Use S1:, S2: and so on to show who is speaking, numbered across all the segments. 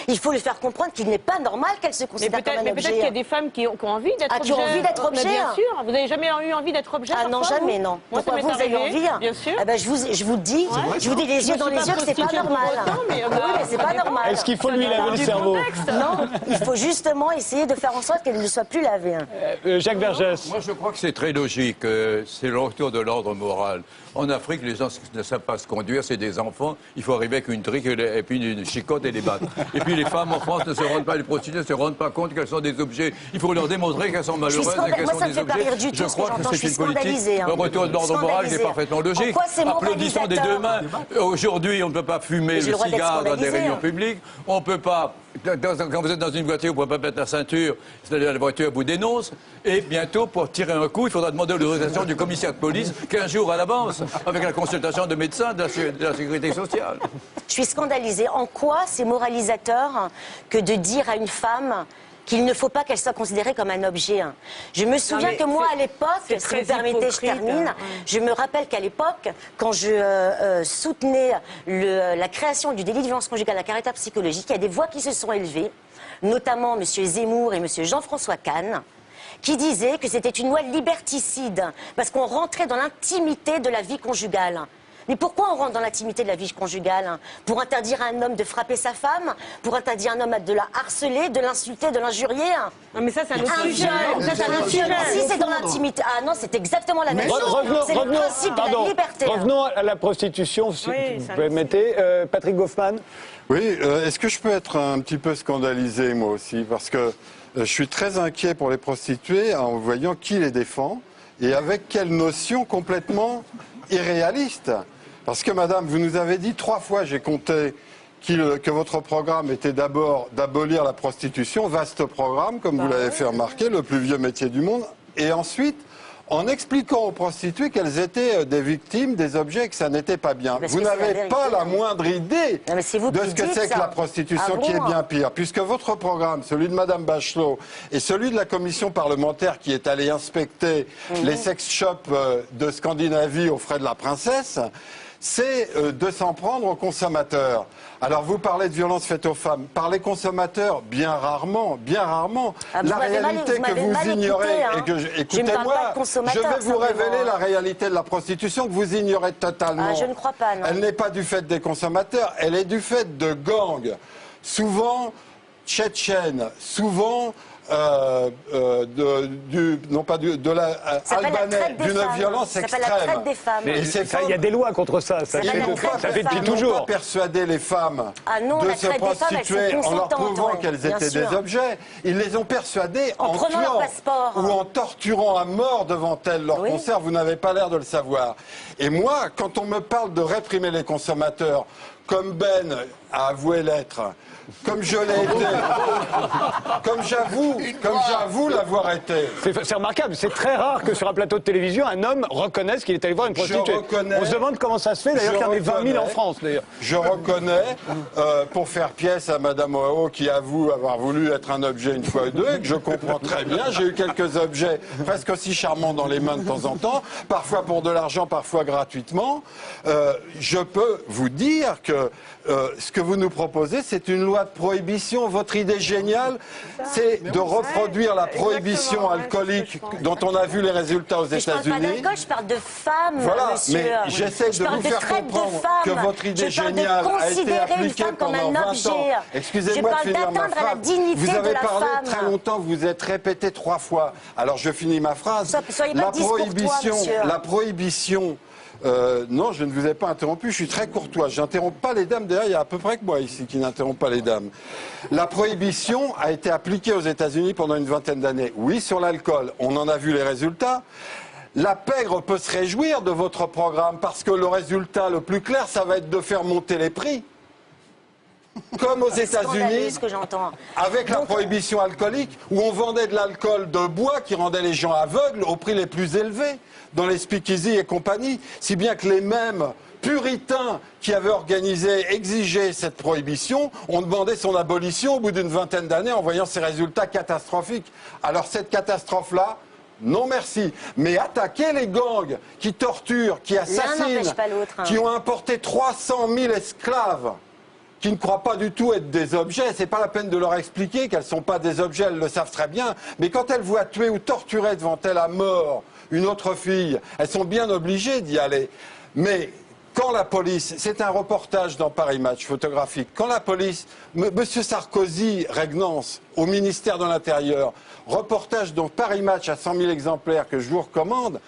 S1: Il faut lui faire comprendre qu'il n'est pas normal qu'elle se considère comme un objet.
S2: Mais peut-être qu'il y a des femmes qui ont envie d'être objet.
S1: Qui ont envie d'être objet.
S2: Bien sûr. Vous n'avez jamais eu envie d'être objet?
S1: Ah non, jamais, non.
S2: Moi,
S1: pourquoi vous avez envie?
S2: Bien sûr.
S1: Ah ben, je vous dis les yeux dans les yeux que c'est pas normal.
S2: Mais
S1: c'est pas normal.
S3: Est-ce qu'il faut lui laver le cerveau?
S1: Non, il faut justement essayer de faire en sorte qu'elle ne soit plus lavée.
S3: Jacques Vergès.
S4: Moi, je crois que c'est très logique. C'est le retour de l'ordre moral. En Afrique, les gens ne savent pas se conduire, c'est des enfants. Il faut arriver avec une trique et puis une chicotte et les battre. Et puis les femmes en France ne se rendent pas, les prostituées ne se rendent pas compte qu'elles sont des objets. Il faut leur démontrer qu'elles sont malheureuses et qu'elles sont des objets. Je crois que c'est une politique. Le retour de l'ordre moral qui est parfaitement logique. Applaudissons des deux mains. Aujourd'hui, on ne peut pas fumer le cigare dans des réunions publiques. On ne peut pas. Quand vous êtes dans une voiture, vous ne pouvez pas mettre la ceinture, c'est-à-dire la voiture vous dénonce. Et bientôt, pour tirer un coup, il faudra demander l'autorisation du commissaire de police 15 jours à l'avance, avec la consultation de médecins de la sécurité sociale.
S1: Je suis scandalisée. En quoi c'est moralisateur que de dire à une femme qu'il ne faut pas qu'elle soit considérée comme un objet. Je me souviens que moi, à l'époque, si vous permettez, je termine, je me rappelle qu'à l'époque, quand je soutenais la création du délit de violence conjugale à caractère psychologique, il y a des voix qui se sont élevées, notamment M. Zemmour et M. Jean-François Kahn, qui disaient que c'était une loi liberticide, parce qu'on rentrait dans l'intimité de la vie conjugale. Mais pourquoi on rentre dans l'intimité de la vie conjugale? Pour interdire à un homme de frapper sa femme? Pour interdire à un homme de la harceler, de l'insulter, de l'injurier?
S2: Non mais ça c'est un autre sujet.
S1: Si c'est dans l'intimité... Ah non, c'est exactement la même chose. C'est le principe de la liberté.
S3: Revenons à la prostitution, si vous permettez. Patrick Goffman.
S5: Oui, est-ce que je peux être un petit peu scandalisé moi aussi? Parce que je suis très inquiet pour les prostituées en voyant qui les défend et avec quelle notion complètement irréaliste. Parce que, madame, vous nous avez dit 3 fois, j'ai compté, que votre programme était d'abord d'abolir la prostitution, vaste programme, comme vous l'avez fait remarquer, le plus vieux métier du monde, et ensuite, en expliquant aux prostituées qu'elles étaient des victimes, des objets, que ça n'était pas bien. Vous n'avez pas la moindre idée de ce que c'est que la prostitution, qui est bien pire. Puisque votre programme, celui de Madame Bachelot, et celui de la commission parlementaire qui est allée inspecter les sex shops de Scandinavie aux frais de la princesse, c'est de s'en prendre aux consommateurs. Alors vous parlez de violences faites aux femmes, par les consommateurs, bien rarement. La réalité que vous ignorez, et que, écoutez-moi, je vais vous révéler la réalité de la prostitution que vous ignorez totalement.
S1: Ah, je ne crois pas, non.
S5: Elle n'est pas du fait des consommateurs, elle est du fait de gangs, souvent tchétchènes, souvent albanais, d'une violence extrême.
S1: Ça s'appelle la traite des femmes.
S3: Mais il y a des lois contre ça. Ça fait depuis toujours.
S5: Ils n'ont pas persuadé les femmes de se prostituer en leur prouvant qu'elles étaient des objets. Ils les ont persuadées en
S1: prenant leur passeport
S5: ou en torturant à mort devant elles leur concert. Vous n'avez pas l'air de le savoir. Et moi, quand on me parle de réprimer les consommateurs, comme Ben a avoué l'être, comme je l'ai été, comme j'avoue l'avoir été.
S3: C'est remarquable, c'est très rare que sur un plateau de télévision, un homme reconnaisse qu'il est allé voir une prostituée. On se demande comment ça se fait, d'ailleurs, qu'il y en ait 20 000 en France, d'ailleurs.
S5: Je reconnais, pour faire pièce à Madame Oao, qui avoue avoir voulu être un objet une fois ou deux, et que je comprends très bien, j'ai eu quelques objets presque aussi charmants dans les mains de temps en temps, parfois pour de l'argent, parfois gratuitement. Je peux vous dire que ce que vous nous proposez, c'est une loi de prohibition. Votre idée géniale, c'est de reproduire la prohibition alcoolique dont on a vu les résultats aux États-Unis.
S1: Je parle pas d'alcool, je parle de femmes,
S5: voilà,
S1: monsieur.
S5: Mais j'essaie de vous faire comprendre que votre idée géniale a été appliquée pendant 20 ans. Excusez-moi de finir ma phrase. Vous avez parlé très longtemps, vous vous êtes répété 3 fois. Alors je finis ma phrase. La prohibition. Non, je ne vous ai pas interrompu, je suis très courtois. J'interromps pas les dames, d'ailleurs, il y a à peu près que moi ici qui n'interrompt pas les dames. La prohibition a été appliquée aux États-Unis pendant une vingtaine d'années. Oui, sur l'alcool, on en a vu les résultats. La pègre peut se réjouir de votre programme parce que le résultat le plus clair, ça va être de faire monter les prix. Comme aux États-Unis, avec la prohibition alcoolique, où on vendait de l'alcool de bois qui rendait les gens aveugles au prix les plus élevés, dans les speakeasy et compagnie, si bien que les mêmes puritains qui avaient exigé cette prohibition ont demandé son abolition au bout d'une vingtaine d'années en voyant ces résultats catastrophiques. Alors cette catastrophe-là, non merci. Mais attaquer les gangs qui torturent, qui assassinent, qui ont importé 300 000 esclaves, qui ne croient pas du tout être des objets. C'est pas la peine de leur expliquer qu'elles sont pas des objets, elles le savent très bien. Mais quand elles voient tuer ou torturer devant elles à mort une autre fille, elles sont bien obligées d'y aller. Mais quand la police, c'est un reportage dans Paris Match photographique, quand la police, Monsieur Sarkozy, Regnance, au ministère de l'Intérieur, reportage dans Paris Match à 100 000 exemplaires que je vous recommande,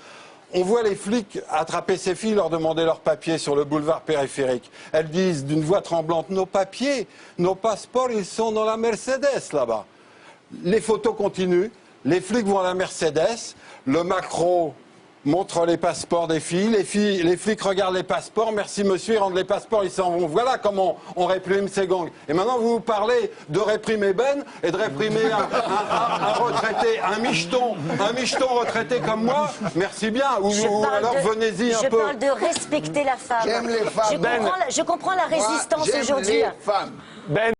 S5: on voit les flics attraper ces filles, leur demander leurs papiers sur le boulevard périphérique. Elles disent d'une voix tremblante, nos papiers, nos passeports, ils sont dans la Mercedes là-bas. Les photos continuent, les flics vont à la Mercedes, le macro montre les passeports des filles, les flics regardent les passeports, merci monsieur, ils rendent les passeports, ils s'en vont. Voilà comment on réprime ces gangs. Et maintenant vous parlez de réprimer Ben et de réprimer un retraité, un micheton retraité comme moi, merci bien, ou alors venez-y un peu.
S1: Je parle de respecter la femme.
S6: J'aime les femmes.
S1: Je comprends la résistance
S6: Moi,
S1: aujourd'hui.
S6: j'aime les femmes.
S3: Ben